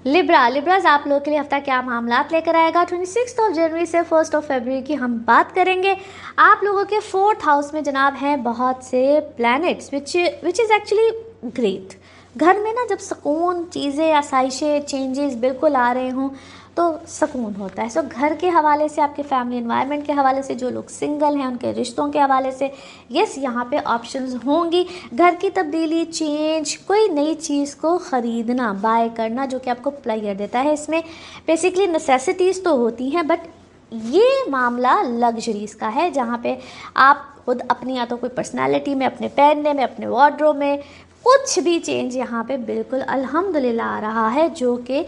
लिब्राज आप लोगों के लिए हफ्ता क्या मामलात लेकर आएगा। 26 जनवरी से 1 फरवरी की हम बात करेंगे। आप लोगों के 4th हाउस में जनाब हैं बहुत से planets which is actually great. घर में ना जब सुकून, चीज़ें, आसाइशें, चेंजेस बिल्कुल आ रहे हों तो सुकून होता है। सो घर के हवाले से, आपके फैमिली एनवायरनमेंट के हवाले से, जो लोग सिंगल हैं उनके रिश्तों के हवाले से यस यहाँ पे ऑप्शंस होंगी। घर की तब्दीली, चेंज, कोई नई चीज़ को ख़रीदना, बाय करना, जो कि आपको प्लेजर देता है। इसमें बेसिकली नेसेसिटीज़ तो होती हैं बट ये मामला लग्जरीज़ का है जहाँ पे आप खुद अपनी या तो कोई पर्सनैलिटी में, अपने पहनने में, अपने वार्डरोब में कुछ भी चेंज यहाँ पे बिल्कुल अल्हम्दुलिल्लाह आ रहा है, जो कि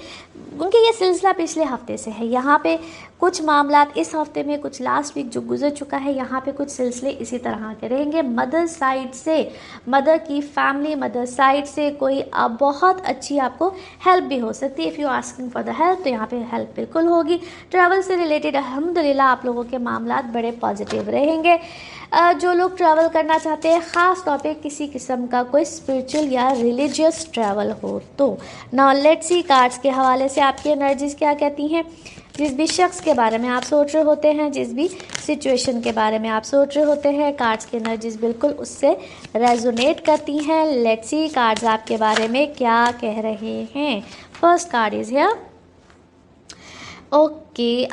क्योंकि ये सिलसिला पिछले हफ्ते से है। यहाँ पे कुछ मामलात इस हफ्ते में, कुछ लास्ट वीक जो गुजर चुका है, यहाँ पे कुछ सिलसिले इसी तरह के रहेंगे। मदर साइड से, मदर की फैमिली, मदर साइड से कोई बहुत अच्छी आपको हेल्प भी हो सकती है। If you asking for the help तो यहाँ पे हेल्प बिल्कुल होगी। ट्रैवल से रिलेटेड अल्हम्दुलिल्लाह आप लोगों के मामलात बड़े पॉजिटिव रहेंगे। जो लोग ट्रैवल करना चाहते हैं, ख़ास तौर पे किसी किस्म का कोई स्पिरिचुअल या रिलीजियस ट्रैवल हो तो। नाउ लेट्स सी कार्ड्स के हवाले से आपकी एनर्जीज़ क्या कहती हैं। जिस भी शख्स के बारे में आप सोच रहे होते हैं, जिस भी सिचुएशन के बारे में आप सोच रहे होते हैं, कार्ड्स की एनर्जीज़ बिल्कुल उससे रेजोनेट करती हैं। लेट्स सी कार्ड्स आपके बारे में क्या कह रहे हैं। First card is here. Okay,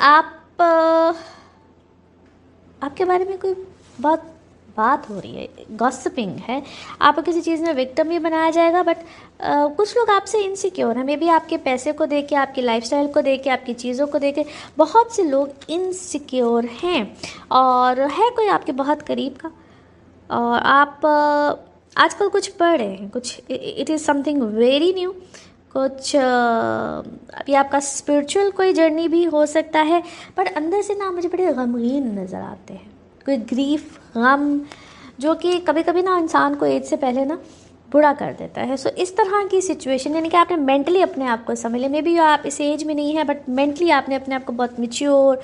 आपके बारे में कोई बहुत बात हो रही है, गॉसिपिंग है। आपको किसी चीज़ में विक्टिम भी बनाया जाएगा बट कुछ लोग आपसे इनसिक्योर हैं। मे बी आपके पैसे को देख के, आपकी लाइफस्टाइल को देख के, आपकी चीज़ों को देख के बहुत से लोग इनसिक्योर हैं और है कोई आपके बहुत करीब का। और आप आजकल कुछ पढ़ रहे हैं, कुछ it is something very new, कुछ अभी आपका स्पिरिचुअल कोई जर्नी भी हो सकता है बट अंदर से ना मुझे बड़े गमगीन नज़र आते हैं। कोई ग्रीफ, गम, जो कि कभी कभी ना इंसान को एज से पहले ना बुरा कर देता है। सो इस तरह की सिचुएशन, यानी कि आपने मेंटली अपने आप को समझ लिया। मे बी आप इस एज में नहीं है बट मेंटली आपने अपने आप को बहुत मैच्योर,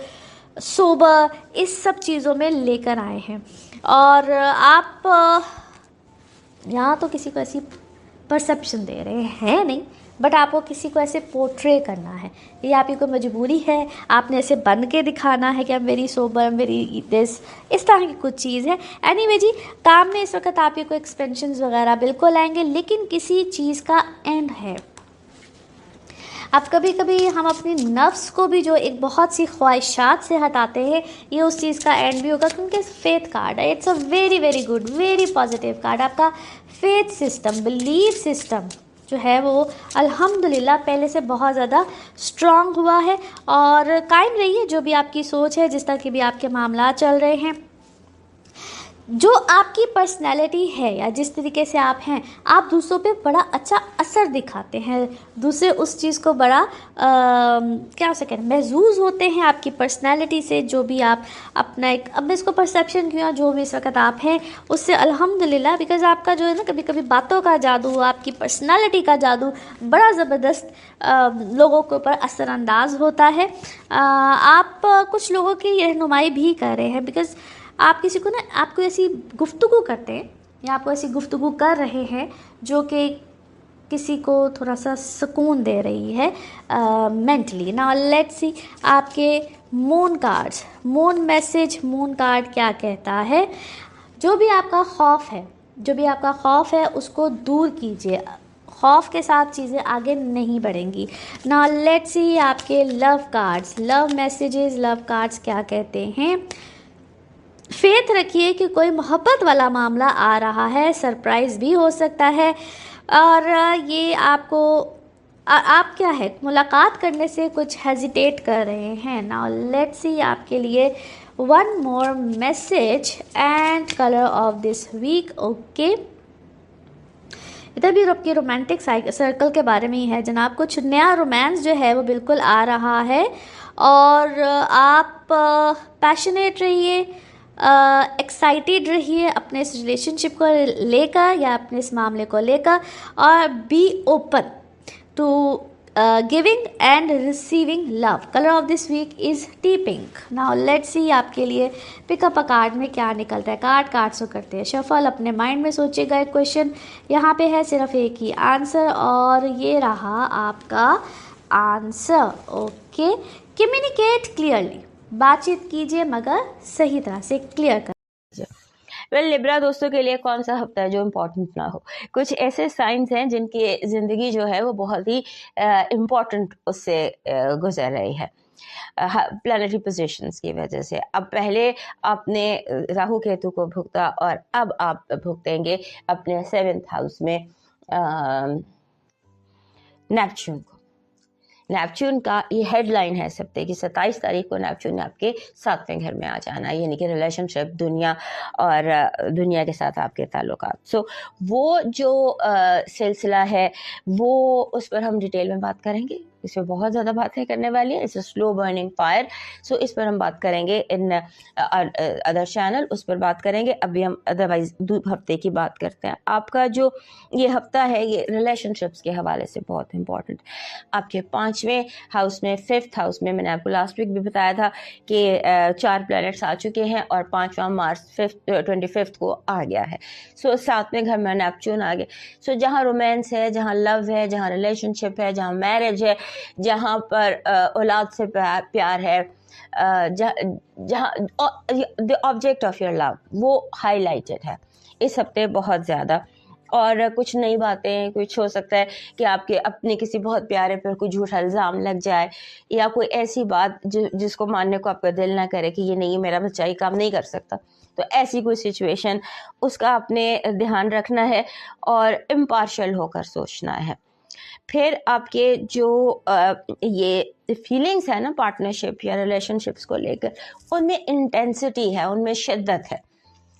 सोबर, इस सब चीज़ों में लेकर आए हैं। और आप यहाँ तो किसी को ऐसी परसेप्शन दे रहे हैं नहीं बट आपको किसी को ऐसे पोर्ट्रे करना है, ये आपकी कोई मजबूरी है। आपने ऐसे बन के दिखाना है कि अब मेरी सोबर, मेरी दिस, इस तरह की कुछ चीज़ है। एनीवे जी, काम में इस वक्त आपके कोई एक्सपेंशंस वगैरह बिल्कुल आएंगे लेकिन किसी चीज़ का एंड है। अब कभी कभी हम अपनी नफ्स को भी जो एक बहुत सी ख्वाहिशात से हटाते हैं, ये उस चीज़ का एंड भी होगा क्योंकि फेथ कार्ड है। It's a very very good, very positive card. आपका फेथ सिस्टम, बिलीफ सिस्टम जो है वो अल्हम्दुलिल्लाह पहले से बहुत ज़्यादा स्ट्रॉन्ग हुआ है और कायम रही है। जो भी आपकी सोच है, जिस तरह के भी आपके मामला चल रहे हैं, जो आपकी पर्सनैलिटी है या जिस तरीके से आप हैं, आप दूसरों पे बड़ा अच्छा असर दिखाते हैं। दूसरे उस चीज़ को बड़ा क्या हो सके, महसूस होते हैं आपकी पर्सनैलिटी से। जो भी आप अपना एक, अब मैं इसको परसेप्शन क्यों, जो भी इस वक्त आप हैं उससे अल्हम्दुलिल्लाह, बिकॉज़ आपका जो है ना कभी कभी बातों का जादू, आपकी पर्सनैलिटी का जादू बड़ा ज़बरदस्त लोगों के ऊपर असरअंदाज होता है। आप कुछ लोगों की रहनुमाई भी कर रहे हैं बिकॉज़ आप किसी को ना, आपको ऐसी गुफ्तगू करते हैं या आपको ऐसी गुफ्तगू कर रहे हैं जो कि किसी को थोड़ा सा सुकून दे रही है मेंटली। नाउ लेट्स सी आपके moon cards, moon message, moon card क्या कहता है। जो भी आपका खौफ है, जो भी आपका खौफ है उसको दूर कीजिए। खौफ के साथ चीज़ें आगे नहीं बढ़ेंगी। नाउ लेट्स सी आपके love cards, love messages, love cards क्या कहते हैं। फेथ रखिए कि कोई मोहब्बत वाला मामला आ रहा है, सरप्राइज़ भी हो सकता है और ये आपको आप क्या है, मुलाकात करने से कुछ हेजिटेट कर रहे हैं। नाउ लेट्स सी आपके लिए one more message and colour of this week. Okay, इधर भी आपके रोमांटिक सर्कल के बारे में ही है जनाब। कुछ नया रोमांस जो है वो बिल्कुल आ रहा है और आप पैशनेट रहिए, एक्साइटेड रहिए अपने इस रिलेशनशिप को लेकर या अपने इस मामले को लेकर, और be open to giving and receiving love. Colour of this week is tea pink. Now let's see आपके लिए पिकअप अ कार्ड में क्या निकलता है। कार्ड्स को करते हैं शफल। अपने माइंड में सोचिएगा एक क्वेश्चन, यहाँ पे है सिर्फ एक ही आंसर और ये रहा आपका आंसर। ओके, कम्युनिकेट क्लियरली, बातचीत कीजिए मगर सही तरह से क्लियर कर। लिब्रा दोस्तों के लिए कौन सा हफ्ता है जो इम्पोर्टेंट ना हो? कुछ ऐसे साइंस हैं जिनकी जिंदगी जो है वो बहुत ही इम्पोर्टेंट उससे गुजर रही है प्लानिटरी पोजीशंस की वजह से। अब पहले आपने राहु केतु को भुगता और अब आप भुगतेंगे अपने 7th हाउस में नेपच्यून को। नेपच्यून का ये हेडलाइन है इस हफ्ते की, 27 तारीख को नेपच्यून ने आपके 7वें घर में आ जाना है, यानी कि रिलेशनशिप, दुनिया और दुनिया के साथ आपके ताल्लुकात। सो वो जो सिलसिला है वो उस पर हम डिटेल में बात करेंगे। इसमें बहुत ज़्यादा बातें करने वाली है। It's a slow burning fire. So इस पर हम बात करेंगे इन अदर चैनल, उस पर बात करेंगे। अभी हम अदरवाइज हफ्ते की बात करते हैं। आपका जो ये हफ्ता है ये रिलेशनशिप्स के हवाले से बहुत इंपॉर्टेंट। आपके 5वें हाउस में, 5th हाउस में, मैंने आपको लास्ट वीक भी बताया था कि 4 प्लैनेट्स आ चुके हैं और 5वां मार्च 25th को आ गया है। सो 7वें घर में नेपच्यून आ गए। सो जहाँ रोमांस है, जहाँ लव है, जहाँ रिलेशनशिप है, जहाँ मैरिज है, जहाँ पर औलाद से प्यार है, जहाँ the object of your love वो हाईलाइटेड है इस हफ्ते बहुत ज़्यादा। और कुछ नई बातें, कुछ हो सकता है कि आपके अपने किसी बहुत प्यारे पर कोई झूठा इल्ज़ाम लग जाए या कोई ऐसी बात जिसको मानने को आपका दिल ना करे कि ये नहीं, मेरा बच्चा ये काम नहीं कर सकता। तो ऐसी कोई सिचुएशन, उसका आपने ध्यान रखना है और इम्पार्शियल होकर सोचना है। फिर आपके जो ये फीलिंग्स है ना पार्टनरशिप या रिलेशनशिप्स को लेकर, उनमें इंटेंसिटी है, उनमें शिद्दत है,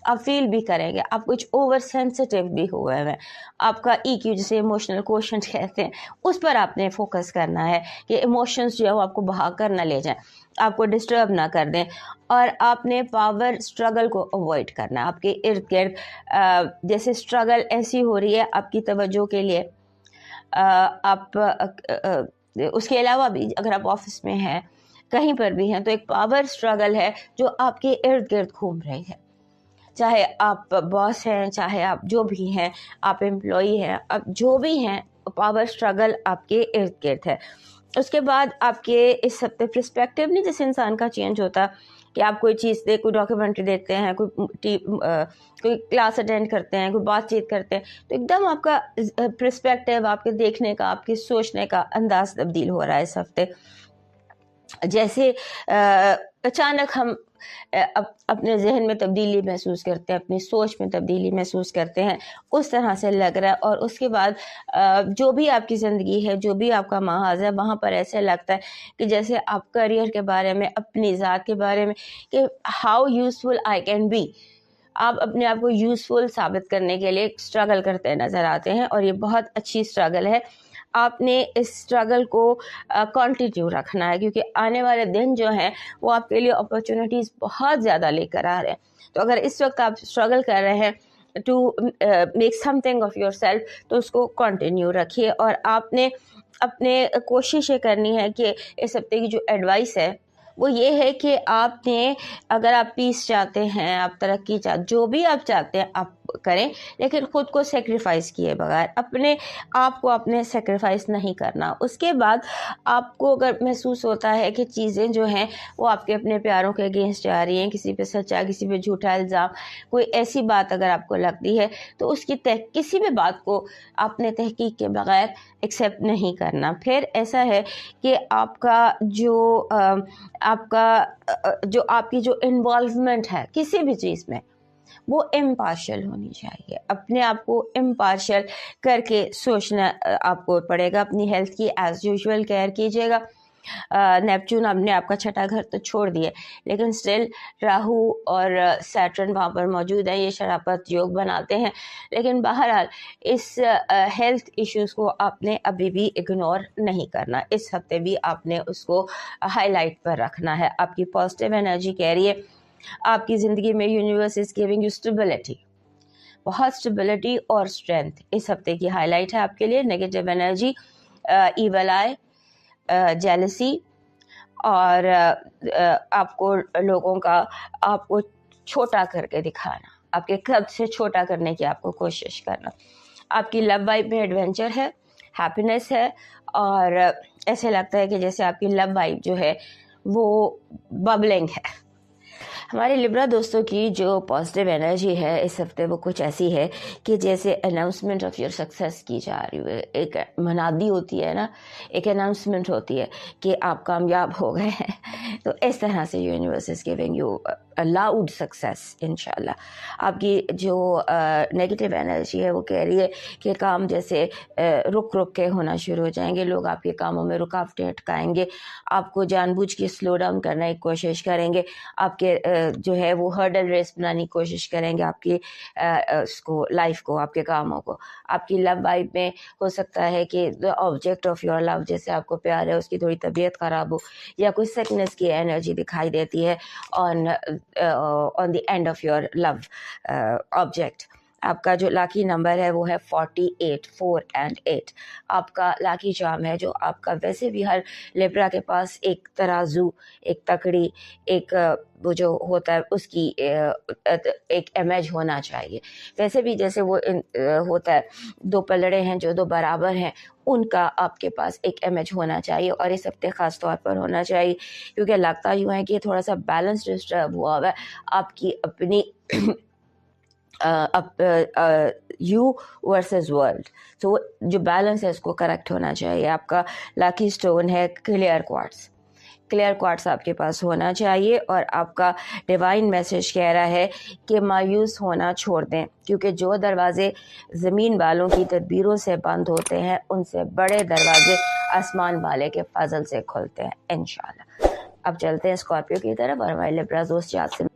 आप फील भी करेंगे। आप कुछ ओवर सेंसिटिव भी हुए हैं। आपका EQ जिसे इमोशनल क्वोशंट कहते हैं, उस पर आपने फोकस करना है कि इमोशंस जो है वो आपको बहा कर ना ले जाएं, आपको डिस्टर्ब ना कर दें। और आपने पावर स्ट्रगल को अवॉइड करना है। आपके इर्द गिर्द जैसे स्ट्रगल ऐसी हो रही है आपकी तवज्जो के लिए, आप उसके अलावा भी अगर आप ऑफिस में हैं, कहीं पर भी हैं, तो एक पावर स्ट्रगल है जो आपके इर्द गिर्द घूम रही है। चाहे आप बॉस हैं, चाहे आप जो भी हैं, आप एम्प्लॉई हैं, आप जो भी हैं, पावर स्ट्रगल आपके इर्द गिर्द है। उसके बाद आपके इस हफ्ते पर्सपेक्टिव नहीं जैसे इंसान का चेंज होता कि आप कोई चीज़ दे, कोई डॉक्यूमेंट्री देते हैं, कोई क्लास अटेंड करते हैं, कोई बातचीत करते हैं, तो एकदम आपका पर्सपेक्टिव, आपके देखने का, आपके सोचने का अंदाज तब्दील हो रहा है इस हफ्ते। जैसे अचानक हम अपने जहन में तब्दीली महसूस करते हैं, अपनी सोच में तब्दीली महसूस करते हैं, उस तरह से लग रहा है। और उसके बाद जो भी आपकी ज़िंदगी है, जो भी आपका माहौल है, वहाँ पर ऐसे लगता है कि जैसे आप करियर के बारे में, अपनी ज़ात के बारे में, कि how useful I can be, आप अपने आप को यूज़फुल साबित करने के लिए स्ट्रगल करते नज़र आते हैं। और ये बहुत अच्छी स्ट्रगल है। आपने इस स्ट्रगल को कंटिन्यू रखना है, क्योंकि आने वाले दिन जो हैं वो आपके लिए अपॉर्चुनिटीज़ बहुत ज़्यादा लेकर आ रहे हैं। तो अगर इस वक्त आप स्ट्रगल कर रहे हैं to make something of yourself, तो उसको कंटिन्यू रखिए। और आपने अपने कोशिश ये करनी है कि इस हफ्ते की जो एडवाइस है वो ये है कि आपने, अगर आप पीस चाहते हैं, आप तरक्की चाहते, जो भी आप चाहते हैं आप करें, लेकिन ख़ुद को सेक्रीफाइस किए बगैर, अपने आप को अपने सेक्रीफाइस नहीं करना। उसके बाद आपको अगर महसूस होता है कि चीज़ें जो हैं वो आपके अपने प्यारों के अगेंस्ट जा रही हैं, किसी पे सच्चा, किसी पे झूठा इल्ज़ाम, कोई ऐसी बात अगर आपको लगती है, तो उसकी किसी भी बात को आपने तहकीक के बगैर एक्सेप्ट नहीं करना। फिर ऐसा है कि आपकी जो इन्वॉल्वमेंट है किसी भी चीज़ में, वो इम्पार्शियल होनी चाहिए। अपने आप को इम्पार्शियल करके सोचना आपको पड़ेगा। अपनी हेल्थ की एज यूजुअल केयर कीजिएगा। नेपच्यून आपने आपका 6ठा घर तो छोड़ दिया, लेकिन स्टिल राहु और सैटर्न वहाँ पर मौजूद है, ये शराफत योग बनाते हैं। लेकिन बहरहाल इस हेल्थ इश्यूज़ को आपने अभी भी इग्नोर नहीं करना। इस हफ्ते भी आपने उसको हाईलाइट पर रखना है। आपकी पॉजिटिव एनर्जी कह रही है आपकी ज़िंदगी में universe is giving you stability, बहुत स्टेबिलिटी और स्ट्रेंथ इस हफ्ते की हाईलाइट है आपके लिए। नेगेटिव एनर्जी, ईवल आई, जेलसी और आपको लोगों का आपको छोटा करके दिखाना, आपके कद से छोटा करने की आपको कोशिश करना। आपकी लव वाइफ में एडवेंचर है, हैप्पीनेस है और ऐसे लगता है कि जैसे आपकी लव वाइब जो है वो बबलिंग है। हमारे लिब्रा दोस्तों की जो पॉजिटिव एनर्जी है इस हफ्ते वो कुछ ऐसी है कि जैसे अनाउंसमेंट ऑफ योर सक्सेस की जा रही है। एक मनादी होती है ना, एक अनाउंसमेंट होती है कि आप कामयाब हो गए हैं। तो इस तरह से universe is giving you a loud success इंशाल्लाह। आपकी जो नेगेटिव एनर्जी है वो कह रही है कि काम जैसे रुक रुक के होना शुरू हो जाएंगे, लोग आपके कामों में रुकावटें अटकाएंगे, आपको जानबूझ के स्लो डाउन करने की कोशिश करेंगे, आपके जो है वो हर्डल रेस बनाने की कोशिश करेंगे आपकी उसको लाइफ को, आपके कामों को। आपकी लव वाइब में हो सकता है कि the object of your love, जैसे आपको प्यार है, उसकी थोड़ी तबीयत ख़राब हो या कोई सिकनेस की एनर्जी दिखाई देती है on the end of your love object. आपका जो लाकी नंबर है वो है 48, 4 and 8। आपका लाकी चार्म है जो आपका, वैसे भी हर लिब्रा के पास एक तराजू, एक तकड़ी, एक वो जो होता है उसकी एक इमेज होना चाहिए। वैसे भी जैसे वो होता है, दो पलड़े हैं जो दो बराबर हैं, उनका आपके पास एक इमेज होना चाहिए और इस हफ्ते ख़ास तौर पर होना चाहिए, क्योंकि लगता यूँ है कि थोड़ा सा बैलेंस डिस्टर्ब हुआ हुआ है आपकी अपनी यू वर्सेस वर्ल्ड। तो जो बैलेंस है उसको करेक्ट होना चाहिए। आपका लकी स्टोन है क्लियर क्वार्ट्स। क्लियर क्वार्ट्स आपके पास होना चाहिए और आपका डिवाइन मैसेज कह रहा है कि मायूस होना छोड़ दें, क्योंकि जो दरवाजे ज़मीन वालों की तदबीरों से बंद होते हैं उनसे बड़े दरवाजे आसमान वाले के फजल से खुलते हैं इंशाल्लाह। अब चलते हैं स्कॉर्पियो की तरफ और हमारे लिब्रा दोस्त याद से